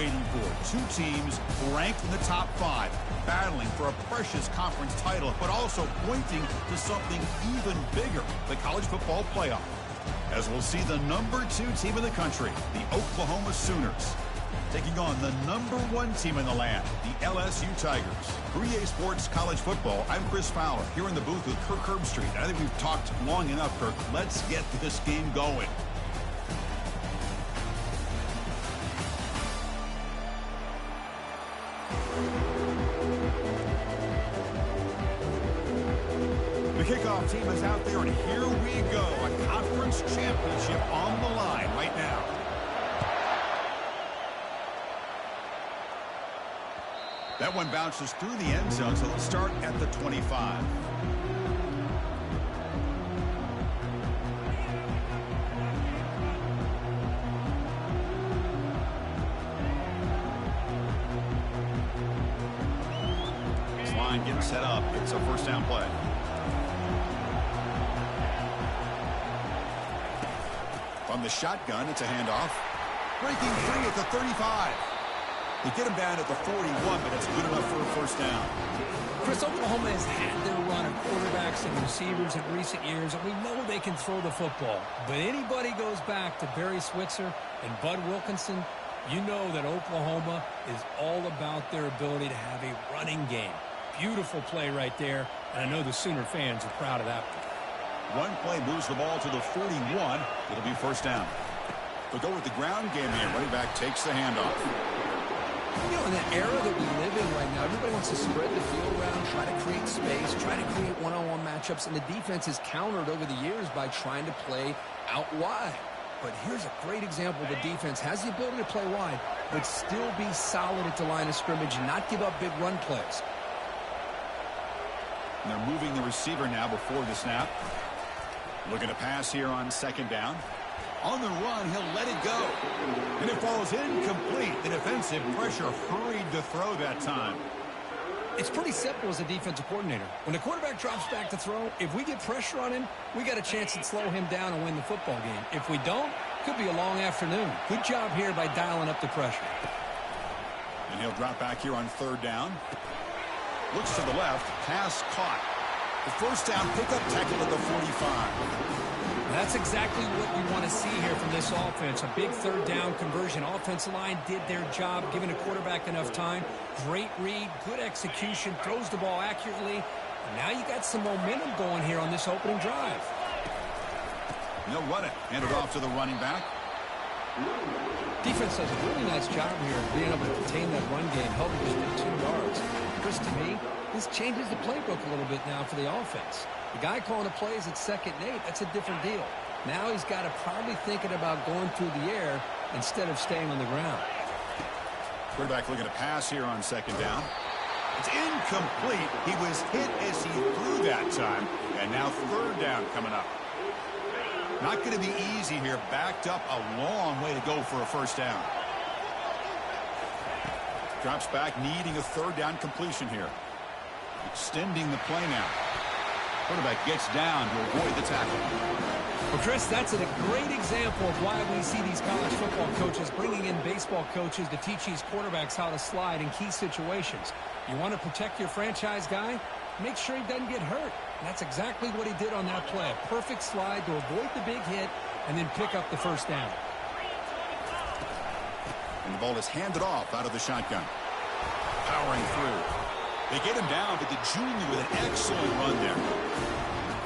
waiting for. Two teams ranked in the top 5, battling for a precious conference title, but also pointing to something even bigger, the college football playoff. As we'll see the number 2 team in the country, the Oklahoma Sooners, taking on the number 1 team in the land, the LSU Tigers. For EA Sports College Football, I'm Chris Fowler, here in the booth with Kirk Herbstreit. I think we've talked long enough, Kirk. Let's get this game going. The kickoff team is out there, and here we go. A conference championship on the line right now. That one bounces through the end zone, so let's start at the 25. This line getting set up. It's a first down play. From the shotgun, it's a handoff. Breaking free at the 35. They get him down at the 41, but it's good enough for a first down. Chris, Oklahoma has had their run of quarterbacks and receivers in recent years, and we know they can throw the football. But anybody goes back to Barry Switzer and Bud Wilkinson, you know that Oklahoma is all about their ability to have a running game. Beautiful play right there, and I know the Sooner fans are proud of that one. One play moves the ball to the 41. It'll be first down. They'll go with the ground game here. Running back takes the handoff. You know, in that era that we live in right now, everybody wants to spread the field around, try to create space, try to create one-on-one matchups, and the defense is countered over the years by trying to play out wide. But here's a great example. The defense has the ability to play wide, but still be solid at the line of scrimmage and not give up big run plays. And they're moving the receiver now before the snap. Looking to pass here on second down. On the run, he'll let it go. And it falls incomplete. The defensive pressure hurried to throw that time. It's pretty simple as a defensive coordinator. When the quarterback drops back to throw, if we get pressure on him, we got a chance to slow him down and win the football game. If we don't, could be a long afternoon. Good job here by dialing up the pressure. And he'll drop back here on third down. Looks to the left. Pass caught. The first down pickup tackle at the 45. That's exactly what you want to see here from this offense. A big third down conversion. Offensive line did their job, giving a quarterback enough time. Great read, good execution, throws the ball accurately. And now you got some momentum going here on this opening drive. They'll run it. Hand it off to the running back. Defense does a really nice job here of being able to contain that run game, helping just 2 yards. Chris, to me, this changes the playbook a little bit now for the offense. The guy calling the plays at 2nd and 8, that's a different deal. Now he's got to probably thinking about going through the air instead of staying on the ground. Quarterback looking to pass here on second down. It's incomplete. He was hit as he threw that time. And now third down coming up. Not going to be easy here. Backed up a long way to go for a first down. Drops back, needing a third down completion here. Extending the play now. Quarterback gets down to avoid the tackle. Well, Chris, that's a great example of why we see these college football coaches bringing in baseball coaches to teach these quarterbacks how to slide in key situations. You want to protect your franchise guy? Make sure he doesn't get hurt. And that's exactly what he did on that play. A perfect slide to avoid the big hit and then pick up the first down. And the ball is handed off out of the shotgun. Powering through. They get him down, but the junior with an excellent run there.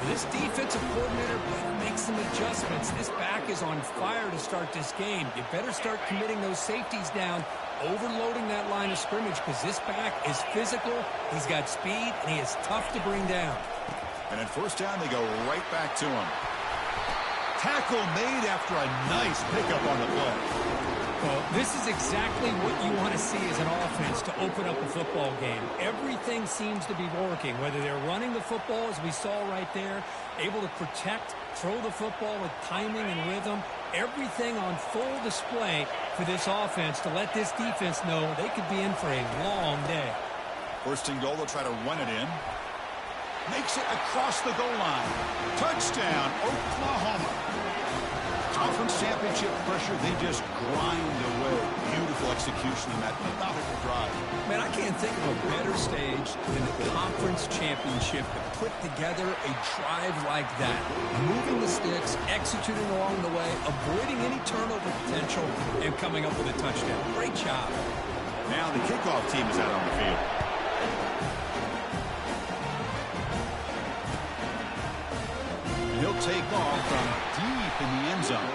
This defensive coordinator better make some adjustments. This back is on fire to start this game. You better start committing those safeties down, overloading that line of scrimmage, because this back is physical, he's got speed, and he is tough to bring down. And at first down, they go right back to him. Tackle made after a nice pickup on the play. Well, this is exactly what you want to see as an offense to open up a football game. Everything seems to be working, whether they're running the football, as we saw right there, able to protect, throw the football with timing and rhythm, everything on full display for this offense to let this defense know they could be in for a long day. First and goal, they'll try to run it in. Makes it across the goal line. Touchdown, Oklahoma. Conference championship pressure, they just grind away. Beautiful execution on that methodical drive. Man, I can't think of a better stage than the conference championship to put together a drive like that. Moving the sticks, executing along the way, avoiding any turnover potential, and coming up with a touchdown. Great job. Now the kickoff team is out on the field. And he'll take off from deep in the end zone.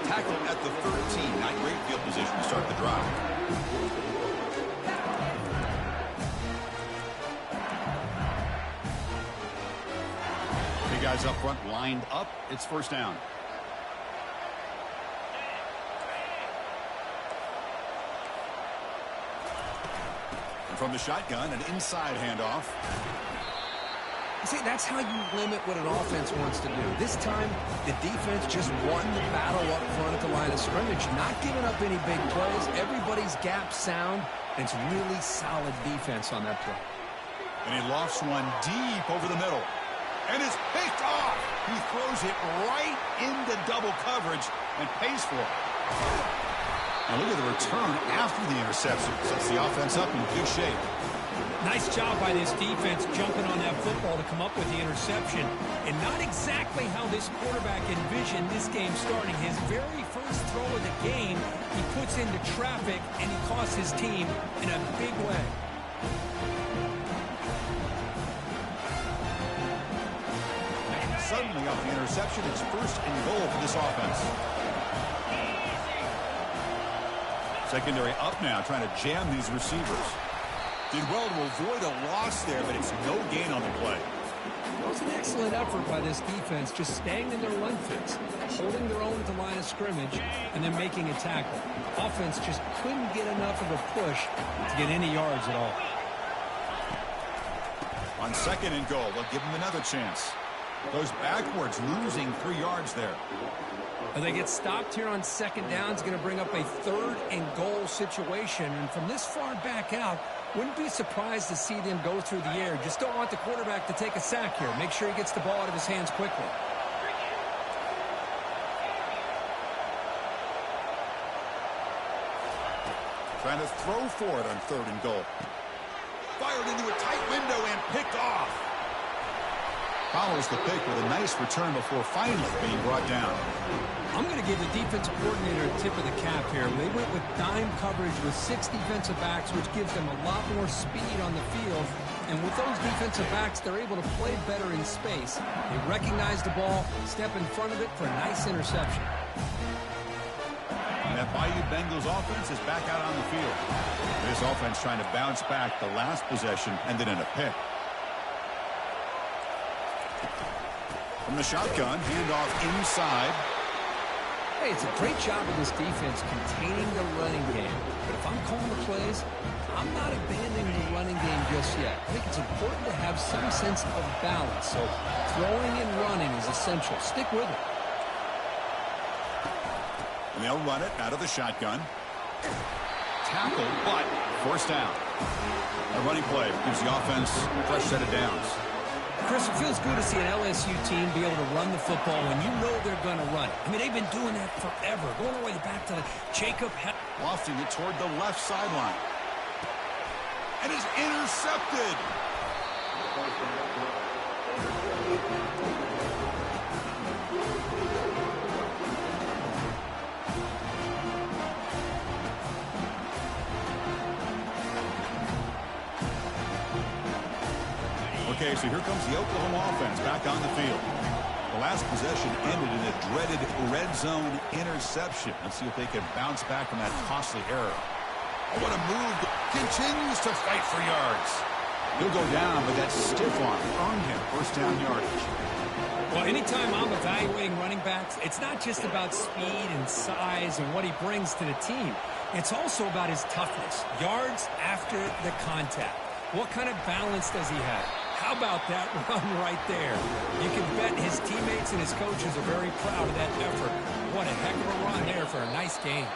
Tackled at the 13. Not great field position to start the drive. The guys up front lined up. It's first down. And from the shotgun, an inside handoff. See, that's how you limit what an offense wants to do. This time, the defense just won the battle up front at the line of scrimmage, not giving up any big plays. Everybody's gap sound, and it's really solid defense on that play. And he lofts one deep over the middle. And it's picked off. He throws it right into double coverage and pays for it. Now look at the return after the interception. Sets the offense up in good shape. Nice job by this defense jumping on that football to come up with the interception. And not exactly how this quarterback envisioned this game starting. His very first throw of the game, he puts into traffic, and he costs his team in a big way. Suddenly off the interception, it's first and goal for this offense. Secondary up now, trying to jam these receivers. Did well to avoid a loss there, but it's no gain on the play. It was an excellent effort by this defense, just staying in their run fits, holding their own at the line of scrimmage, and then making a tackle. Offense just couldn't get enough of a push to get any yards at all. On second and goal, they'll give him another chance. Goes backwards, losing 3 yards there. And they get stopped here on second down. It's going to bring up a third and goal situation. And from this far back out, wouldn't be surprised to see them go through the air. Just don't want the quarterback to take a sack here. Make sure he gets the ball out of his hands quickly. Trying to throw for it on third and goal. Fired into a tight window and picked off. Follows the pick with a nice return before finally being brought down. I'm going to give the defensive coordinator a tip of the cap here. They went with dime coverage with 6 defensive backs, which gives them a lot more speed on the field. And with those defensive backs, they're able to play better in space. They recognize the ball, step in front of it for a nice interception. And that Bayou Bengals offense is back out on the field. This offense trying to bounce back. The last possession ended in a pick. From the shotgun, handoff inside. Hey, it's a great job of this defense containing the running game. But if I'm calling the plays, I'm not abandoning the running game just yet. I think it's important to have some sense of balance. So throwing and running is essential. Stick with it. And they'll run it out of the shotgun. Tackle, but first down. A running play gives the offense a fresh set of downs. Chris, it feels good to see an LSU team be able to run the football when you know they're going to run it. I mean, they've been doing that forever, going all the way back to Jacob. Lofting it toward the left sideline. And is intercepted. Okay, so here comes the Oklahoma offense back on the field. The last possession ended in a dreaded red zone interception. Let's see if they can bounce back from that costly error. Oh, what a move. Continues to fight for yards. He'll go down, but that stiff arm earned him first down yardage. Well, anytime I'm evaluating running backs, it's not just about speed and size and what he brings to the team. It's also about his toughness. Yards after the contact. What kind of balance does he have? How about that run right there? You can bet his teammates and his coaches are very proud of that effort. What a heck of a run there for a nice game.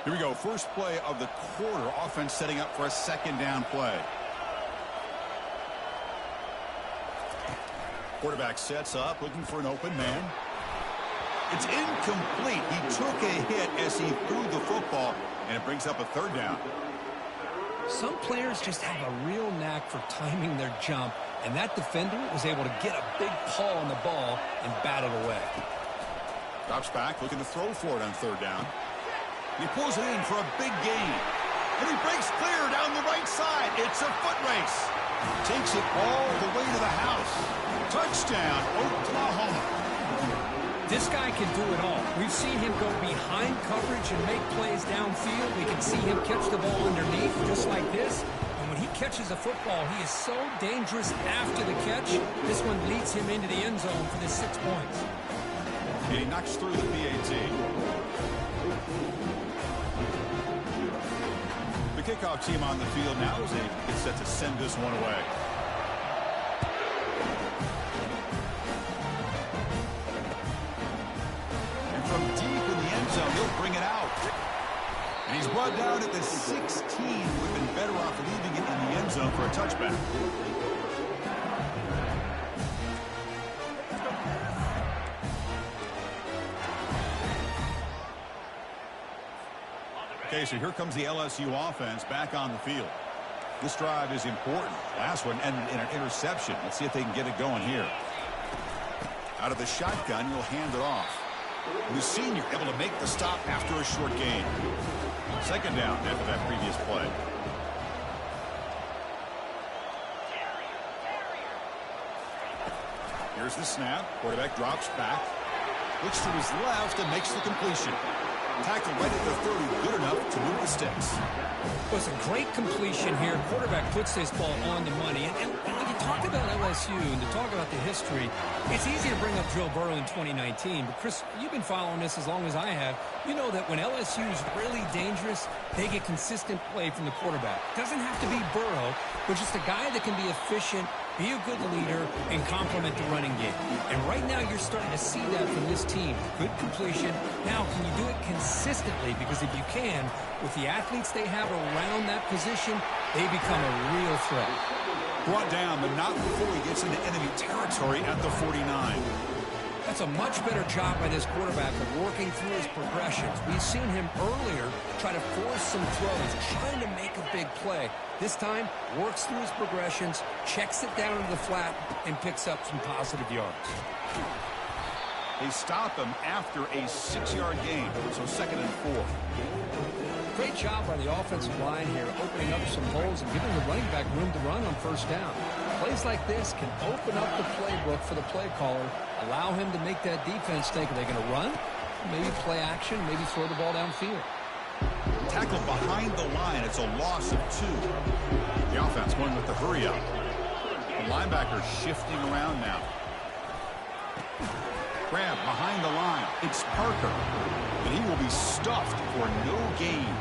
Here we go. First play of the quarter. Offense setting up for a second down play. Quarterback sets up, looking for an open man. It's incomplete. He took a hit as he threw the football, and it brings up a third down. Some players just have a real knack for timing their jump, and that defender was able to get a big paw on the ball and bat it away. Drops back, looking to throw for it on third down. He pulls it in for a big gain. And he breaks clear down the right side. It's a foot race. Takes it all the way to the house. Touchdown, Oklahoma. This guy can do it all. We've seen him go behind coverage and make plays downfield. We can see him catch the ball underneath just like this. And when he catches a football, he is so dangerous after the catch. This one leads him into the end zone for the 6 points. And he knocks through the PAT. The kickoff team on the field now as they get set to send this one away. And from deep in the end zone, he'll bring it out. And he's brought down at the 16. Would have been better off leaving it in the end zone for a touchback. Okay, so here comes the LSU offense back on the field. This drive is important. Last one ended in an interception. Let's see if they can get it going here. Out of the shotgun, he'll hand it off. The senior able to make the stop after a short gain. Second down after that previous play. Here's the snap. Quarterback drops back. Looks to his left and makes the completion. Tackle right at the 30, good enough to move the sticks. It was a great completion here. Quarterback puts this ball on the money. And when you talk about LSU and to talk about the history, it's easy to bring up Joe Burrow in 2019. But, Chris, you've been following this as long as I have. You know that when LSU is really dangerous, they get consistent play from the quarterback. Doesn't have to be Burrow, but just a guy that can be efficient, be a good leader, and complement the running game. And right now you're starting to see that from this team. Good completion. Now, can you do it consistently? Because if you can, with the athletes they have around that position, they become a real threat. Brought down, but not before he gets into enemy territory at the 49. That's a much better job by this quarterback of working through his progressions. We've seen him earlier try to force some throws, trying to make a big play. This time, works through his progressions, checks it down into the flat, and picks up some positive yards. They stop him after a 6-yard gain, so 2nd and 4. Great job by the offensive line here, opening up some holes and giving the running back room to run on first down. Plays like this can open up the playbook for the play caller, allow him to make that defense think, are they going to run? Maybe play action, maybe throw the ball downfield. Tackle behind the line. It's a loss of 2. The offense going with the hurry up. The linebacker shifting around now. Grab behind the line. It's Parker. And he will be stuffed for no gain.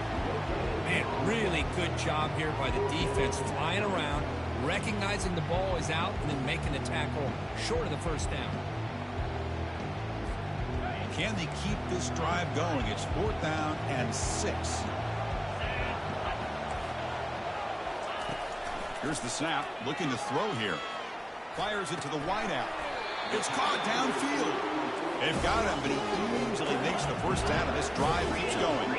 Man, really good job here by the defense, flying around, recognizing the ball is out, and then making the tackle short of the first down. Can they keep this drive going? It's 4th down and 6. Here's the snap, looking to throw here. Fires it to the wideout. It's caught downfield. They've got him, but he easily makes the first down, and this drive keeps going.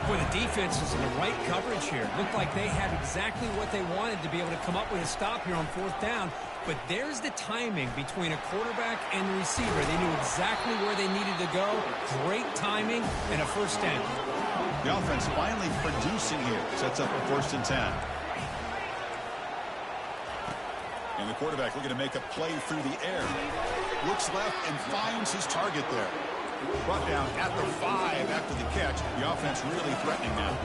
Boy, the defense is in the right coverage here. Looked like they had exactly what they wanted to be able to come up with a stop here on 4th down. But there's the timing between a quarterback and the receiver. They knew exactly where they needed to go. Great timing and a first down. The offense finally producing here. Sets up a 1st and 10. And the quarterback looking to make a play through the air. Looks left and finds his target there. Brought down at the 5 after the catch. The offense really threatening now.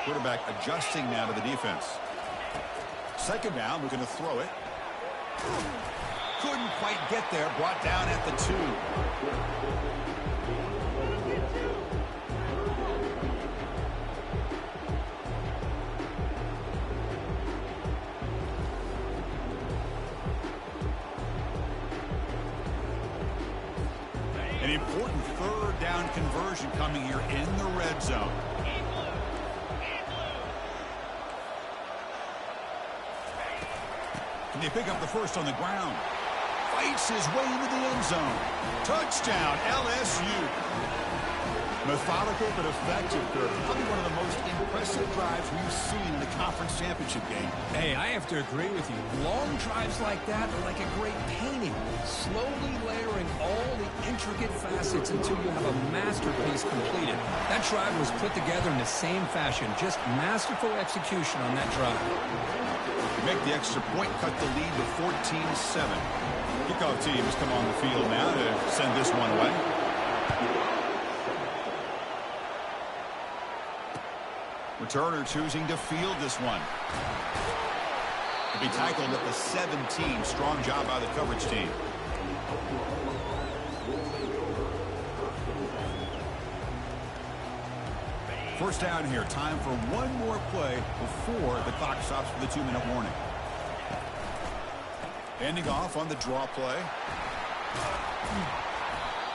Quarterback adjusting now to the defense. 2nd down, looking to throw it. Couldn't quite get there. Brought down at the 2. An important third down conversion coming here in the red zone. Can they pick up the first on the ground? Fights his way into the end zone. Touchdown, LSU. Methodical but effective, Kirk. Probably one of the most impressive drives we've seen in the conference championship game. Hey, I have to agree with you. Long drives like that are like a great painting. Slowly layering all the intricate facets until you have a masterpiece completed. That drive was put together in the same fashion. Just masterful execution on that drive. Make the extra point, cut the lead to 14-7. Kickoff teams come on the field now to send this one away. Returner choosing to field this one. To be tackled at the 17. Strong job by the coverage team. First down here. Time for one more play before the clock stops for the 2-minute warning. Ending off on the draw play.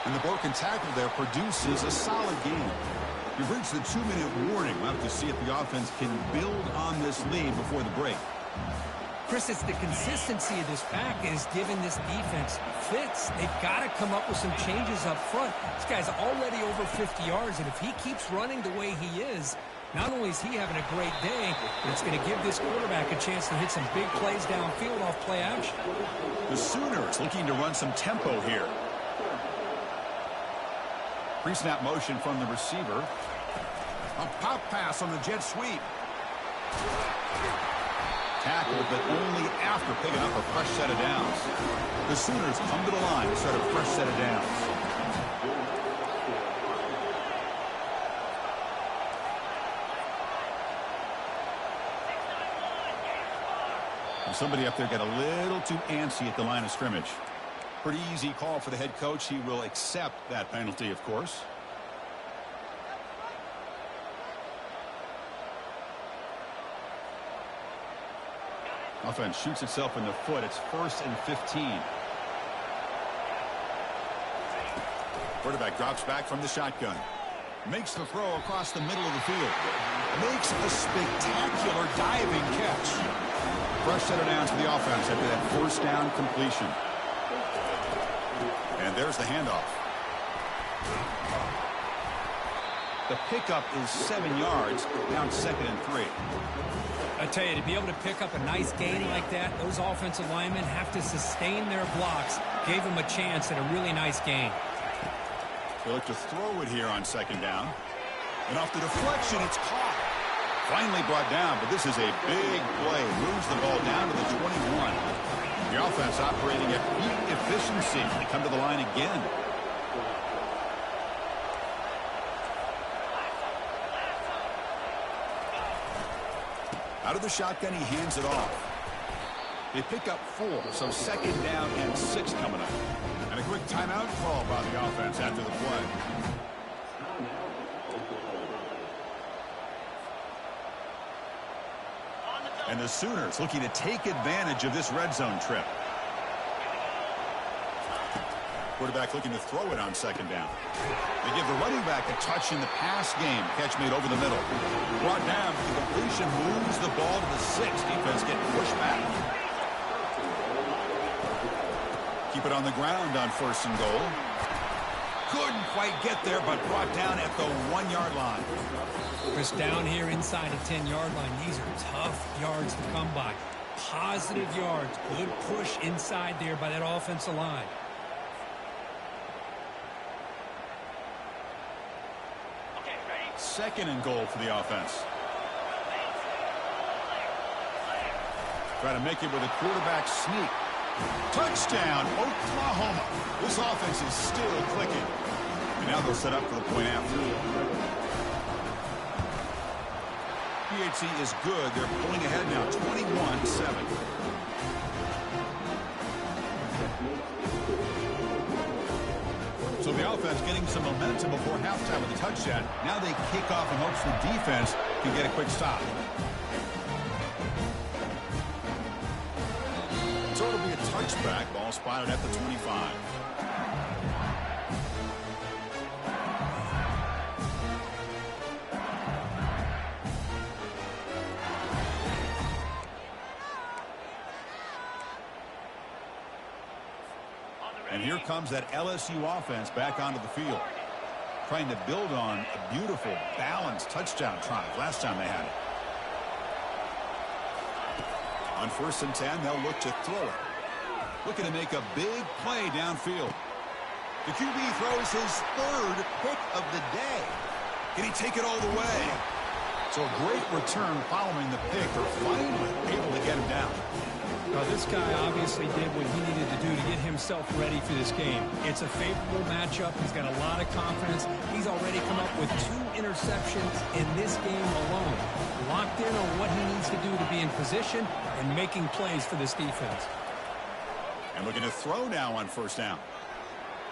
And the broken tackle there produces a solid game. You've reached the 2-minute warning. We'll have to see if the offense can build on this lead before the break. Chris, it's the consistency of this back is giving this defense fits. They've got to come up with some changes up front. This guy's already over 50 yards, and if he keeps running the way he is, not only is he having a great day, but it's going to give this quarterback a chance to hit some big plays downfield off play action. The Sooners looking to run some tempo here. Pre-snap motion from the receiver. A pop pass on the jet sweep. Tackled, but only after picking up a fresh set of downs. The Sooners come to the line to start a fresh set of downs. And somebody up there got a little too antsy at the line of scrimmage. Pretty easy call for the head coach. He will accept that penalty, of course. Offense shoots itself in the foot. It's 1st and 15. Quarterback drops back from the shotgun. Makes the throw across the middle of the field. Makes a spectacular diving catch. Fresh set of downs for the offense after that first down completion. And there's the handoff. The pickup is 7 yards, down 2nd and 3. I tell you, to be able to pick up a nice gain like that, those offensive linemen have to sustain their blocks. Gave them a chance at a really nice gain. They look to throw it here on 2nd down. And off the deflection, it's caught. Finally brought down, but this is a big play. Moves the ball down to the 21. The offense operating at peak efficiency. They come to the line again. Out of the shotgun, he hands it off. They pick up 4, so 2nd down and 6 coming up. And a quick timeout call by the offense after the play. And the Sooners looking to take advantage of this red zone trip. Quarterback looking to throw it on 2nd down. They give the running back a touch in the pass game. Catch made over the middle. Brought down. The completion moves the ball to the 6. Defense getting pushed back. Keep it on the ground on 1st and goal. Couldn't quite get there, but brought down at the 1-yard line. Chris, down here inside the 10-yard line, these are tough yards to come by. Positive yards. Good push inside there by that offensive line. 2nd and goal for the offense. Try to make it with a quarterback sneak. Touchdown, Oklahoma. This offense is still clicking. And now they'll set up for the point after. PHC is good. They're pulling ahead now, 21-7. So the offense getting some momentum before halftime with a touchdown. Now they kick off in hopes the defense can get a quick stop. So it'll be a touchback. Ball spotted at the 25. And here comes that LSU offense back onto the field, trying to build on a beautiful, balanced touchdown drive last time they had it. On 1st and 10, they'll look to throw it. Looking to make a big play downfield. The QB throws his 3rd pick of the day. Can he take it all the way? So a great return following the pick. They're finally able to get him down. Now, this guy obviously did what he needed to do to get himself ready for this game. It's a favorable matchup. He's got a lot of confidence. He's already come up with 2 interceptions in this game alone. Locked in on what he needs to do to be in position and making plays for this defense. And looking to throw now on 1st down.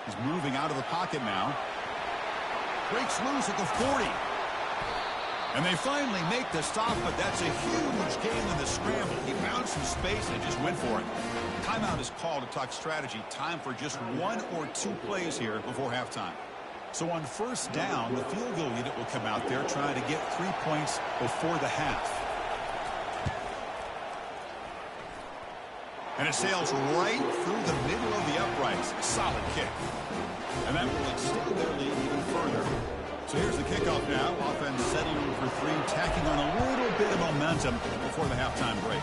He's moving out of the pocket now. Breaks loose at the 40. And they finally make the stop, but that's a huge gain in the scramble. He found some space and just went for it. Timeout is called to talk strategy. Time for just 1 or 2 plays here before halftime. So on 1st down, the field goal unit will come out there trying to get 3 points before the half. And it sails right through the middle of the uprights. Solid kick. And that will extend their lead even further. So here's the kickoff now. Offense setting for 3, tacking on a little bit of momentum before the halftime break.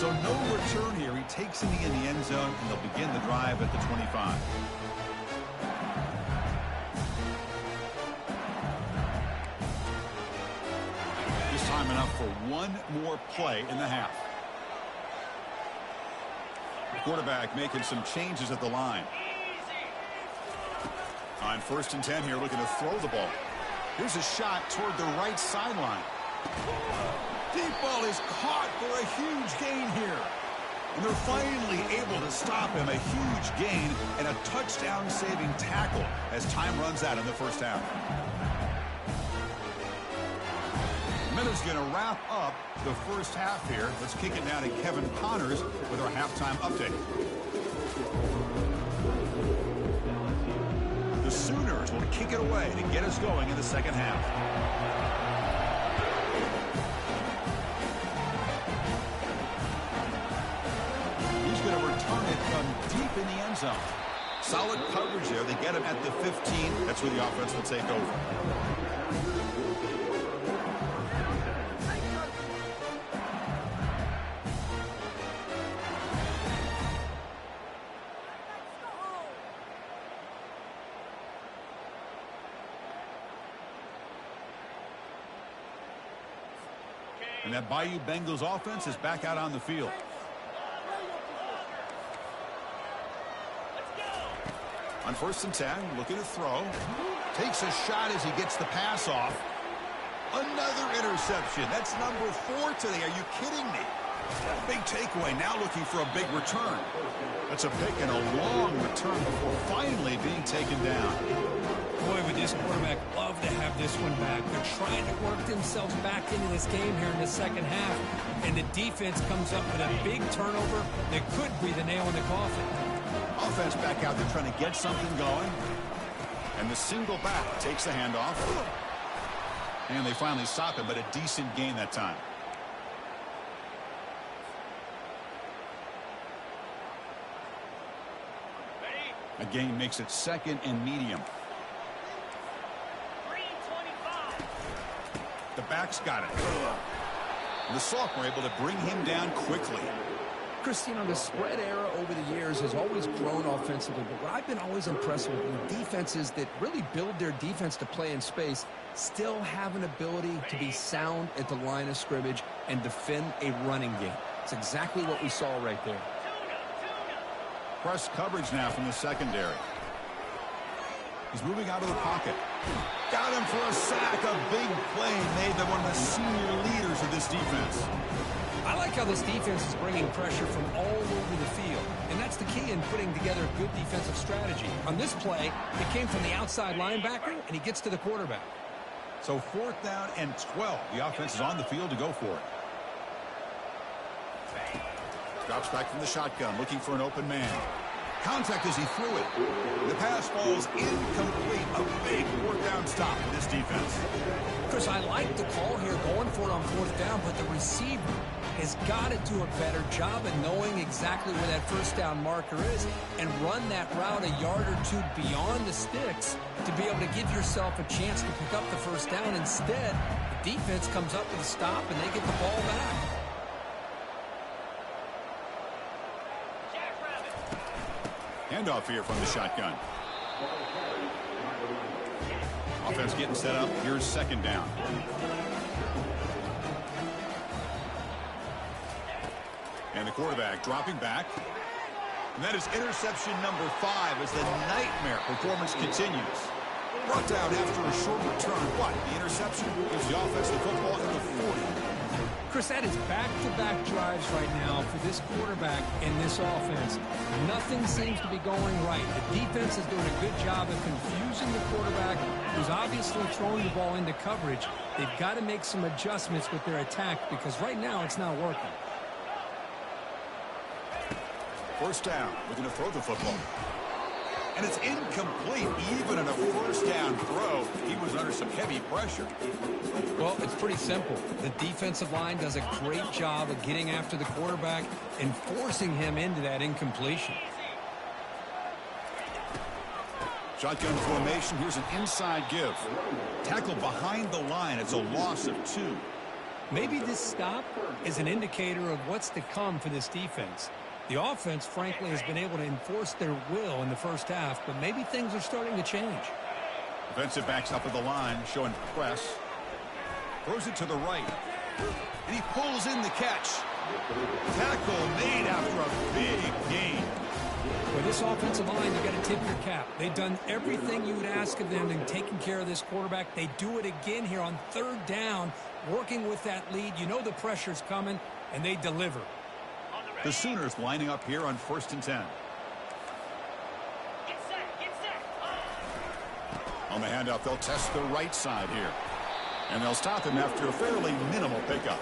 So no return here. He takes it in the end zone, and they'll begin the drive at the 25. This time enough for 1 more play in the half. The quarterback making some changes at the line. On 1st and 10 here, looking to throw the ball. Here's a shot toward the right sideline. Deep ball is caught for a huge gain here. And they're finally able to stop him. A huge gain and a touchdown-saving tackle as time runs out in the 1st half. Miller's going to wrap up the 1st half here. Let's kick it now to Kevin Connors with our halftime update. The Sooners will kick it away to get us going in the 2nd half. He's going to return it from deep in the end zone. Solid coverage there. They get him at the 15. That's where the offense will take over. And that Bayou Bengals offense is back out on the field. On 1st and 10, looking to throw. Takes a shot as he gets the pass off. Another interception. That's number 4 today. Are you kidding me? Big takeaway. Now looking for a big return. That's a pick and a long return before finally being taken down. Boy, would this quarterback love to have this one back. They're trying to work themselves back into this game here in the 2nd half. And the defense comes up with a big turnover that could be the nail in the coffin. Offense back out there trying to get something going. And the single back takes the handoff. And they finally stop him, but a decent gain that time. A gain makes it 2nd and medium. The back's got it. The sophomore able to bring him down quickly. Chris, you know, the spread era over the years has always grown offensively, but what I've been always impressed with are defenses that really build their defense to play in space, still have an ability to be sound at the line of scrimmage and defend a running game. It's exactly what we saw right there. Press coverage now from the secondary. He's moving out of the pocket. Got him for a sack. A big play made by one of the senior leaders of this defense. I like how this defense is bringing pressure from all over the field. And that's the key in putting together good defensive strategy. On this play, it came from the outside linebacker, and he gets to the quarterback. So 4th down and 12. The offense is on the field to go for it. Drops back from the shotgun, looking for an open man. Contact as he threw it. The pass falls incomplete. A big fourth down stop for this defense. Chris, I like the call here going for it on fourth down, but the receiver has got to do a better job of knowing exactly where that first down marker is and run that route a yard or two beyond the sticks to be able to give yourself a chance to pick up the first down. Instead, the defense comes up with a stop and they get the ball back. Handoff here from the shotgun. Offense getting set up. Here's second down. And the quarterback dropping back. And that is interception number 5 as the nightmare performance continues. Brought down after a short return, but the interception gives the offense the football at the 40. Chris, that is back-to-back drives right now for this quarterback and this offense. Nothing seems to be going right. The defense is doing a good job of confusing the quarterback, who's obviously throwing the ball into coverage. They've got to make some adjustments with their attack because right now it's not working. First down, looking to throw the football. And it's incomplete. Even in a first down throw, he was under some heavy pressure. Well, it's pretty simple. The defensive line does a great job of getting after the quarterback and forcing him into that incompletion. Shotgun formation. Here's an inside give. Tackle behind the line. It's a loss of 2. Maybe this stop is an indicator of what's to come for this defense. The offense, frankly, has been able to enforce their will in the first half, but maybe things are starting to change. Defensive backs up at the line, showing press. Throws it to the right. And he pulls in the catch. Tackle made after a big gain. For this offensive line, you got to tip your cap. They've done everything you would ask of them in taking care of this quarterback. They do it again here on third down, working with that lead. You know the pressure's coming, and they deliver. The Sooners lining up here on 1st and 10. On the handoff, they'll test the right side here. And they'll stop him after a fairly minimal pickup.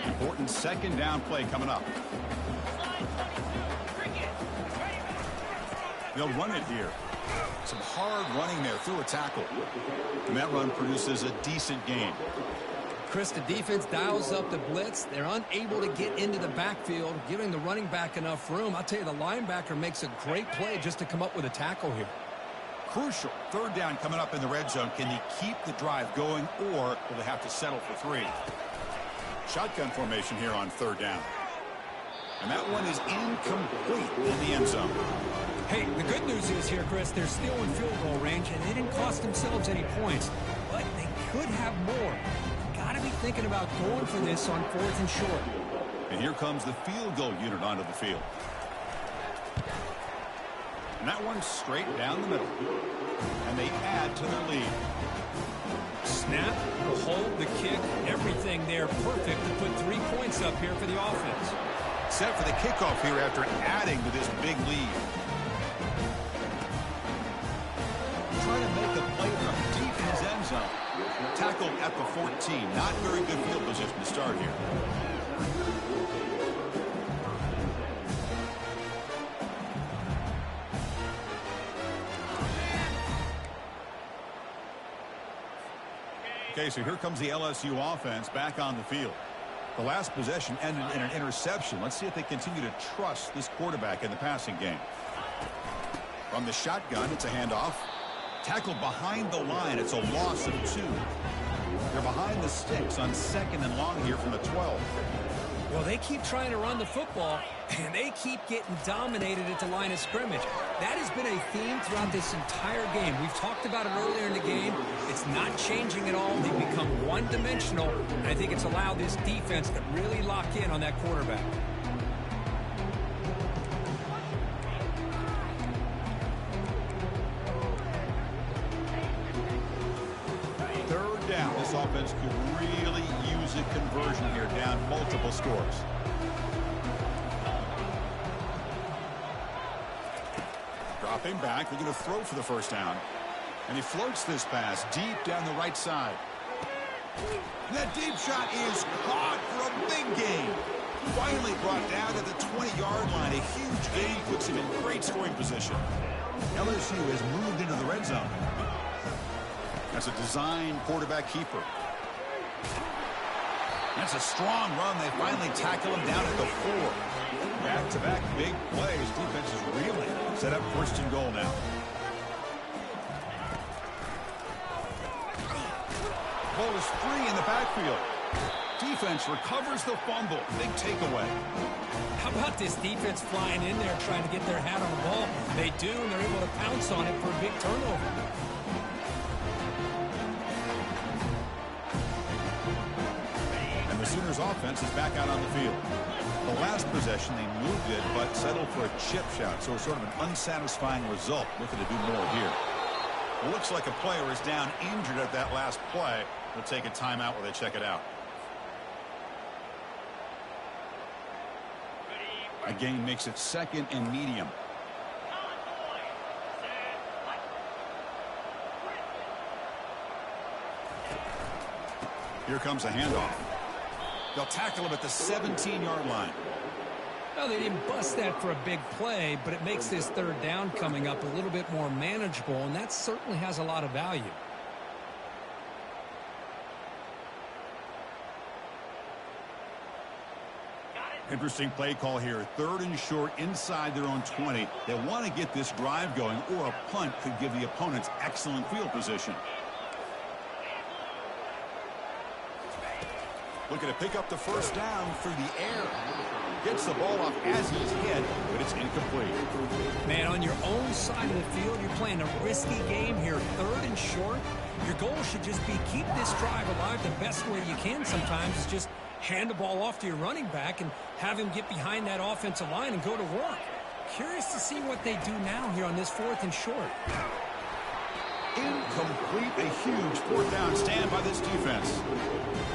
Important second down play coming up. They'll run it here. Some hard running there through a tackle. And that run produces a decent gain. Chris, the defense dials up the blitz. They're unable to get into the backfield, giving the running back enough room. I'll tell you, the linebacker makes a great play just to come up with a tackle here. Crucial. Third down coming up in the red zone. Can he keep the drive going, or will they have to settle for 3? Shotgun formation here on third down. And that one is incomplete in the end zone. Hey, the good news is here, Chris, they're still in field goal range, and they didn't cost themselves any points. But they could have more. Got to be thinking about going for this on 4th and short. And here comes the field goal unit onto the field. And that one's straight down the middle. And they add to their lead. Snap, the hold, the kick, everything there perfect to put 3 points up here for the offense. Set for the kickoff here after adding to this big lead. Trying to make a play from deep in his end zone. Tackled at the 14. Not very good field position to start here. Okay, so here comes the LSU offense back on the field. The last possession ended in an interception. Let's see if they continue to trust this quarterback in the passing game. From the shotgun, it's a handoff. Tackled behind the line. It's a loss of 2. They're behind the sticks on 2nd and long here from the 12. Well, they keep trying to run the football, and they keep getting dominated at the line of scrimmage. That has been a theme throughout this entire game. We've talked about it earlier in the game. It's not changing at all. They've become one-dimensional, and I think it's allowed this defense to really lock in on that quarterback. Third down. This offense could really use a conversion here, down multiple scores. Dropping back, looking to throw for the first down. And he floats this pass deep down the right side. And that deep shot is caught for a big gain. Finally brought down to the 20-yard line. A huge gain puts him in great scoring position. LSU has moved into the red zone. That's a design quarterback keeper. That's a strong run. They finally tackle him down at the 4. Back-to-back big plays. Defense is reeling. Set up first and goal now. Ball is free in the backfield. Defense recovers the fumble. Big takeaway. How about this defense flying in there trying to get their hat on the ball? They do, and they're able to pounce on it for a big turnover. And the Sooners offense is back out on the field. The last possession, they moved it, but settled for a chip shot, so sort of an unsatisfying result. Looking to do more here. It looks like a player is down injured at that last play. They'll take a timeout while they check it out. A gain makes it second and medium. Here comes a handoff. They'll tackle him at the 17-yard line. Well, they didn't bust that for a big play, but it makes this third down coming up a little bit more manageable, and that certainly has a lot of value. Interesting play call here. Third and short inside their own 20. They want to get this drive going, or a punt could give the opponents excellent field position. Looking to pick up the first down through the air. Gets the ball off as he's hit, but it's incomplete. Man, on your own side of the field, you're playing a risky game here. Third and short. Your goal should just be keep this drive alive the best way you can sometimes is just hand the ball off to your running back and have him get behind that offensive line and go to work. Curious to see what they do now here on this fourth and short. Incomplete. A huge fourth down stand by this defense.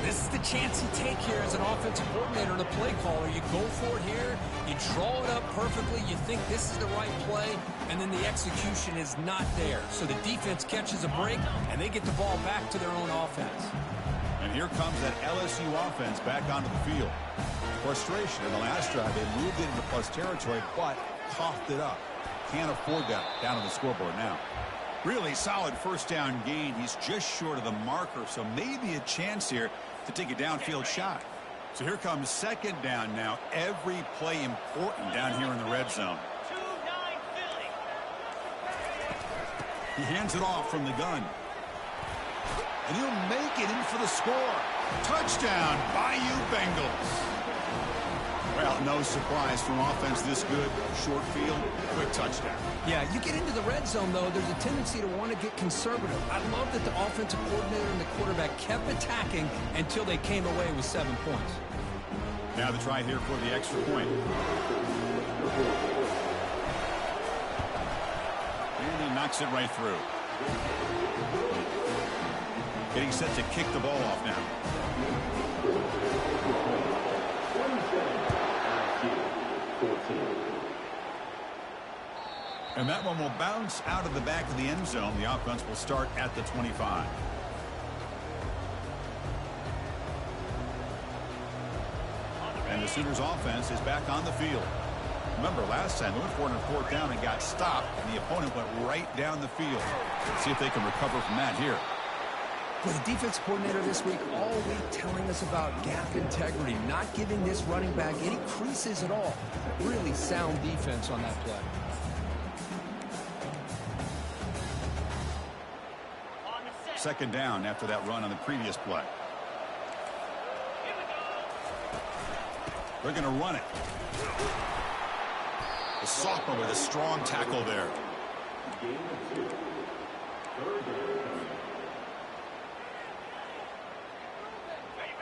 This is the chance you take here as an offensive coordinator and a play caller. You go for it here, you draw it up perfectly, you think this is the right play, and then the execution is not there. So the defense catches a break, and they get the ball back to their own offense. And here comes that LSU offense back onto the field. Frustration in the last drive. They moved into plus territory, but coughed it up. Can't afford that down on the scoreboard now. Really solid first down gain. He's just short of the marker, so maybe a chance here to take a downfield shot. So here comes second down now. Every play important down here in the red zone. He hands it off from the gun. And he'll make it in for the score. Touchdown, Bayou Bengals. Well, no surprise from offense this good. Short field, quick touchdown. Yeah, you get into the red zone, though, there's a tendency to want to get conservative. I love that the offensive coordinator and the quarterback kept attacking until they came away with 7 points. Now the try here for the extra point. And he knocks it right through. Getting set to kick the ball off now. And that one will bounce out of the back of the end zone. The offense will start at the 25. And the Sooners offense is back on the field. Remember, last time they went for it on fourth down and got stopped, and the opponent went right down the field. Let's see if they can recover from that here. Well, the defense coordinator this week all week telling us about gap integrity, not giving this running back any creases at all. Really sound defense on that play. Second down after that run on the previous play. They're going to run it. The sophomore with a strong tackle there.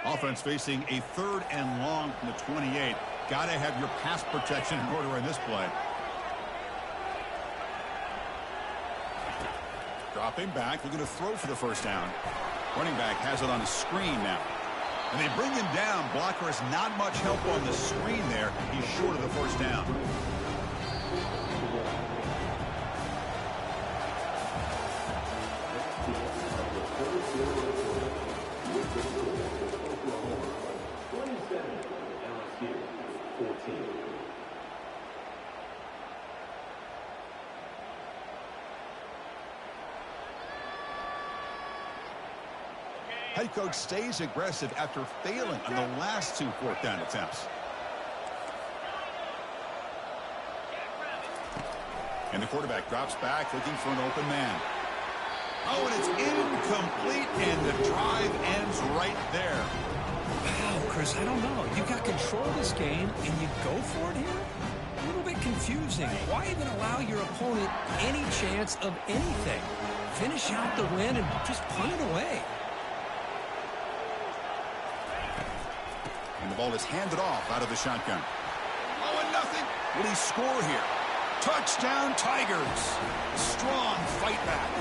Offense facing a third and long from the 28. Got to have your pass protection in order in this play. Dropping back, looking to throw for the first down. Running back has it on a screen now. And they bring him down. Blocker has not much help on the screen there. He's short of the first down. Head coach stays aggressive after failing on the last 2 fourth down attempts. And the quarterback drops back looking for an open man. Oh, and it's incomplete, and the drive ends right there. Wow, Chris, I don't know. You got control of this game, and you go for it here? A little bit confusing. Why even allow your opponent any chance of anything? Finish out the win and just punt it away. And the ball is handed off out of the shotgun. Oh, and nothing. Will he score here? Touchdown, Tigers. Strong fight back.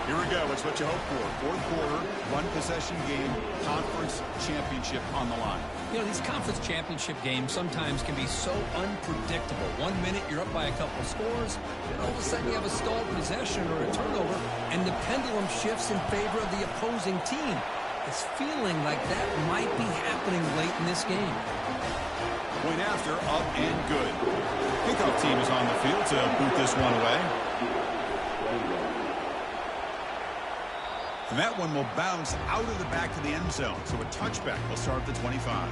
Here we go. It's what you hope for. Fourth quarter, one possession game, conference championship on the line. You know, these conference championship games sometimes can be so unpredictable. 1 minute you're up by a couple scores, then all of a sudden you have a stalled possession or a turnover, and the pendulum shifts in favor of the opposing team. It's feeling like that might be happening late in this game. Point after, up and good. Kickoff team is on the field to boot this one away. And that one will bounce out of the back to the end zone. So a touchback will start at the 25.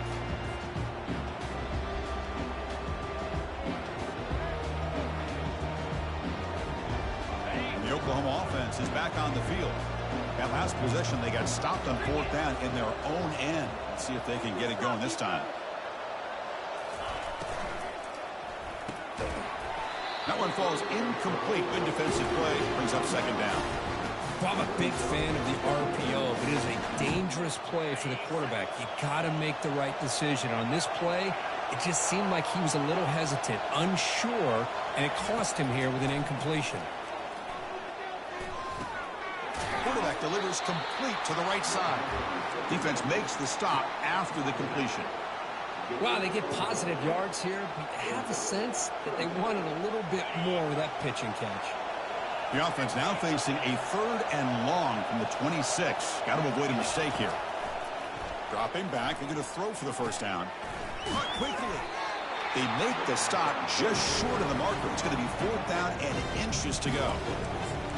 And the Oklahoma offense is back on the field. That last possession, they got stopped on fourth down in their own end. Let's see if they can get it going this time. That one falls incomplete. Good defensive play. Brings up second down. Well, I'm a big fan of the RPO, but it is a dangerous play for the quarterback. You got to make the right decision. On this play, it just seemed like he was a little hesitant, unsure, and it cost him here with an incompletion. Quarterback delivers complete to the right side. Defense makes the stop after the completion. Wow, they get positive yards here, but you have a sense that they wanted a little bit more with that pitch and catch. The offense now facing a 3rd and long from the 26. Got to avoid a mistake here. Dropping back, they're going to throw for the first down. But quickly, they make the stop just short of the marker. It's going to be 4th down and inches to go.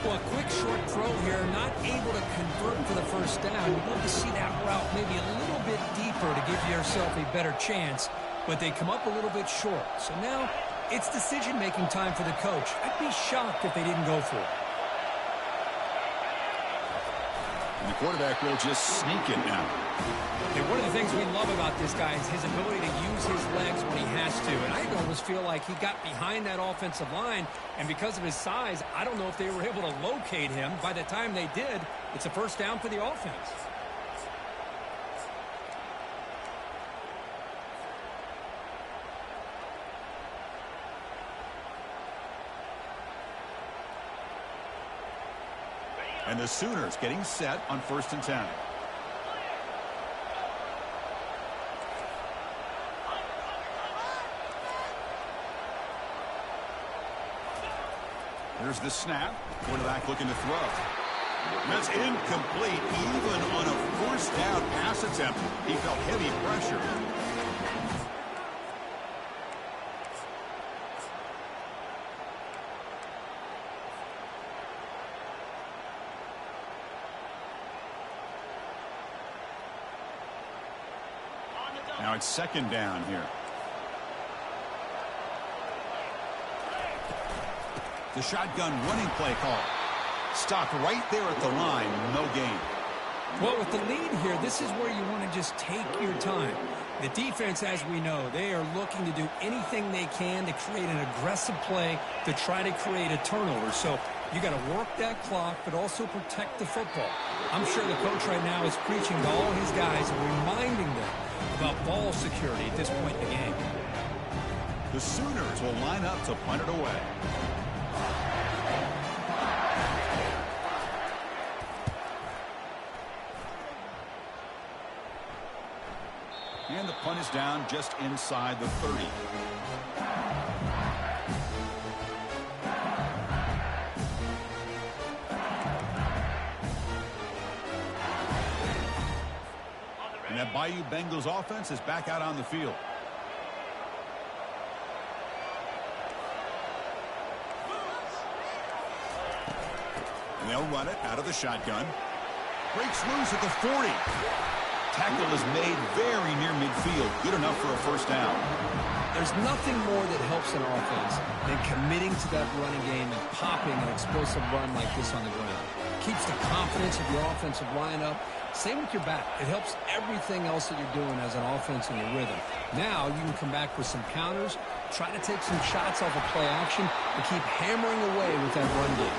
Well, a quick short throw here, not able to convert for the first down. You'd love to see that route maybe a little bit deeper to give yourself a better chance, but they come up a little bit short. So now it's decision-making time for the coach. I'd be shocked if they didn't go for it. And the quarterback will just sneak it now. And one of the things we love about this guy is his ability to use his legs when he has to. And I almost feel like he got behind that offensive line, and because of his size, I don't know if they were able to locate him. By the time they did, it's a first down for the offense. And the Sooners getting set on 1st and 10. Here's the snap. Quarterback looking to throw. That's incomplete. Even on a 1st down pass attempt, he felt heavy pressure. Now it's 2nd down here. The shotgun running play call. Stopped right there at the line. No gain. Well, with the lead here, this is where you want to just take your time. The defense, as we know, they are looking to do anything they can to create an aggressive play to try to create a turnover. So you got to work that clock, but also protect the football. I'm sure the coach right now is preaching to all his guys and reminding them about ball security at this point in the game. The Sooners will line up to punt it away. And the punt is down just inside the 30. And that Bayou Bengals offense is back out on the field. And they'll run it out of the shotgun. Breaks loose at the 40. Tackle is made very near midfield. Good enough for a first down. There's nothing more that helps an offense than committing to that running game and popping an explosive run like this on the ground. Keeps the confidence of your offensive lineup. Same with your back. It helps everything else that you're doing as an offense in your rhythm. Now you can come back with some counters, try to take some shots off of play action, and keep hammering away with that run game.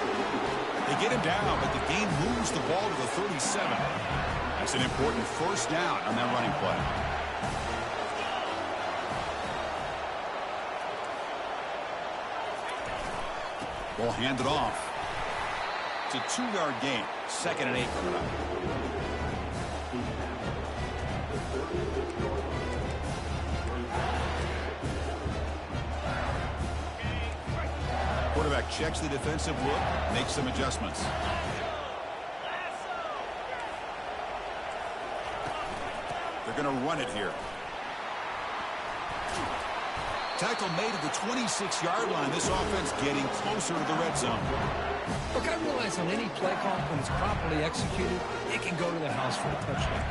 They get him down, but the game moves the ball to the 37. That's an important first down on that running play. Ball handed off. It's a 2-yard gain. 2nd and 8 coming up. Quarterback checks the defensive look, makes some adjustments. They're going to run it here. Tackle made at the 26-yard line. This offense getting closer to the red zone. Look, I realize on any play call, when it's properly executed, it can go to the house for a touchdown.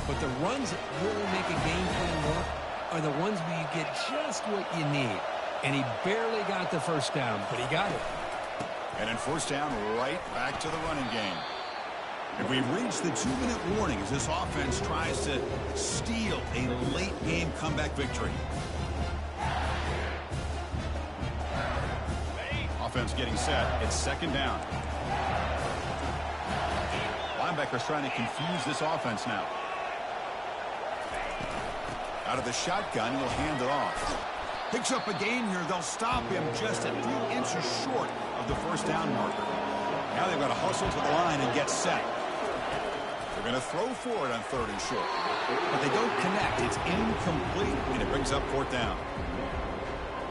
But the runs that really make a game plan work are the ones where you get just what you need. And he barely got the first down, but he got it. And then first down, right back to the running game. And we've reached the 2-minute warning as this offense tries to steal a late-game comeback victory. Offense getting set. It's 2nd down. Linebackers trying to confuse this offense now. Out of the shotgun, he'll hand it off. Picks up a gain here. They'll stop him just a few inches short of the first down marker. Now they've got to hustle to the line and get set. They're going to throw for it on 3rd and short. But they don't connect. It's incomplete, and it brings up 4th down.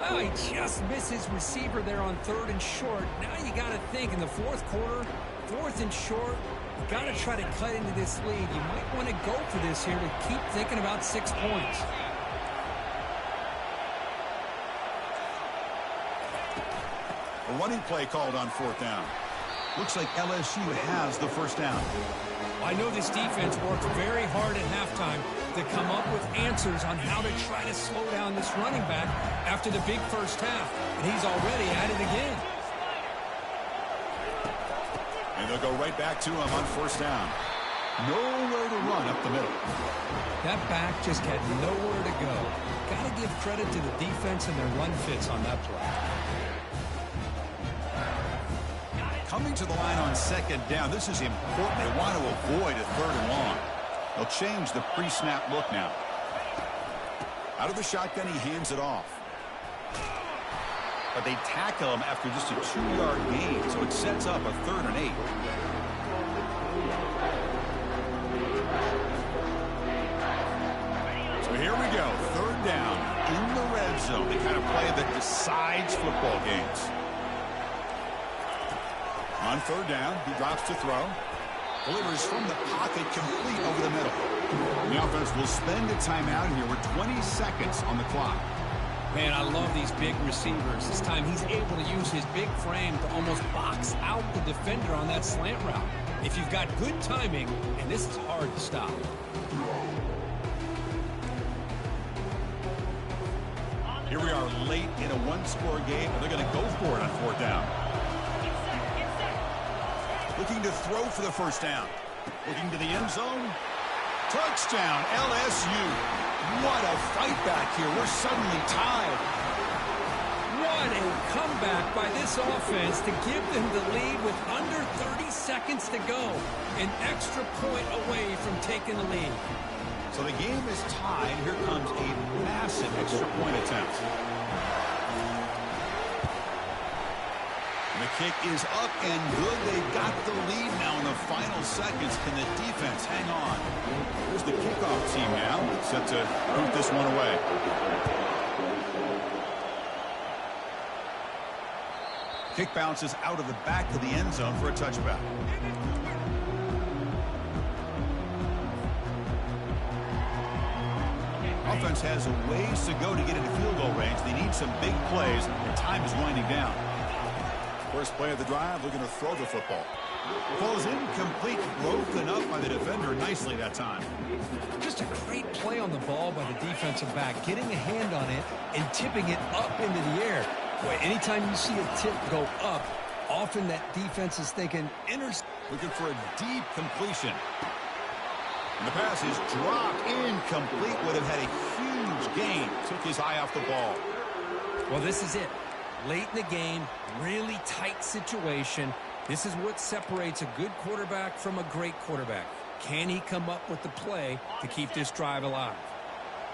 Oh, he just missed his receiver there on 3rd and short. Now you got to think in the 4th quarter, 4th and short, you got to try to cut into this lead. You might want to go for this here to keep thinking about 6 points. A running play called on 4th down. Looks like LSU has the first down. I know this defense worked very hard at halftime to come up with answers on how to try to slow down this running back after the big first half. And he's already at it again. And they'll go right back to him on first down. Nowhere to run up the middle. That back just had nowhere to go. Got to give credit to the defense and their run fits on that play. Coming to the line on 2nd down. This is important. They want to avoid a 3rd and long. They'll change the pre-snap look now. Out of the shotgun, he hands it off. But they tackle him after just a 2-yard gain, so it sets up a 3rd and 8. So here we go. 3rd down in the red zone. The kind of play that decides football games. On 3rd down, he drops to throw. Delivers from the pocket, complete over the middle. And the offense will spend a timeout here with 20 seconds on the clock. Man, I love these big receivers. This time he's able to use his big frame to almost box out the defender on that slant route. If you've got good timing, and this is hard to stop. Here we are late in a 1-score game, and they're going to go for it on 4th down. Looking to throw for the first down. Looking to the end zone. Touchdown, LSU. What a fight back here. We're suddenly tied. What a comeback by this offense to give them the lead with under 30 seconds to go. An extra point away from taking the lead. So the game is tied. Here comes a massive extra point attempt. The kick is up and good. They've got the lead now in the final seconds. Can the defense hang on? Here's the kickoff team now, set to boot this one away. Kick bounces out of the back of the end zone for a touchback. Offense has a ways to go to get into field goal range. They need some big plays, and time is winding down. First play of the drive, looking to throw the football. Ball is incomplete, broken up by the defender nicely that time. Just a great play on the ball by the defensive back, getting a hand on it and tipping it up into the air. Boy, anytime you see a tip go up, often that defense is thinking looking for a deep completion. And the pass is dropped incomplete. Would have had a huge gain. Took his eye off the ball. Well, this is it. Late in the game, really tight situation. This is what separates a good quarterback from a great quarterback. Can he come up with the play to keep this drive alive?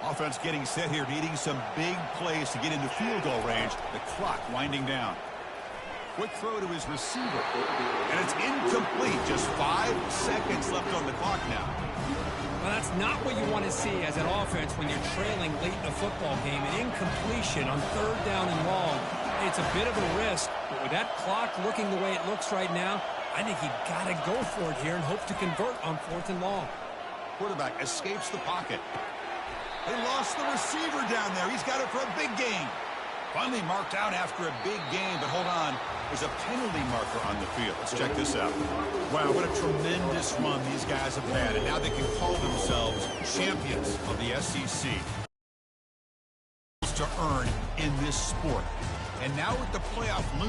Offense getting set here, needing some big plays to get into field goal range. The clock winding down. Quick throw to his receiver. And it's incomplete. Just 5 seconds left on the clock now. Well, that's not what you want to see as an offense when you're trailing late in a football game. An incompletion on 3rd down and long. It's a bit of a risk, but with that clock looking the way it looks right now, I think you got to go for it here and hope to convert on 4th and long. Quarterback escapes the pocket. They lost the receiver down there. He's got it for a big gain. Finally marked out after a big game, but hold on. There's a penalty marker on the field. Let's check this out. Wow, what a tremendous run these guys have had, and now they can call themselves champions of the SEC. To earn in this sport. And now with the playoff looming.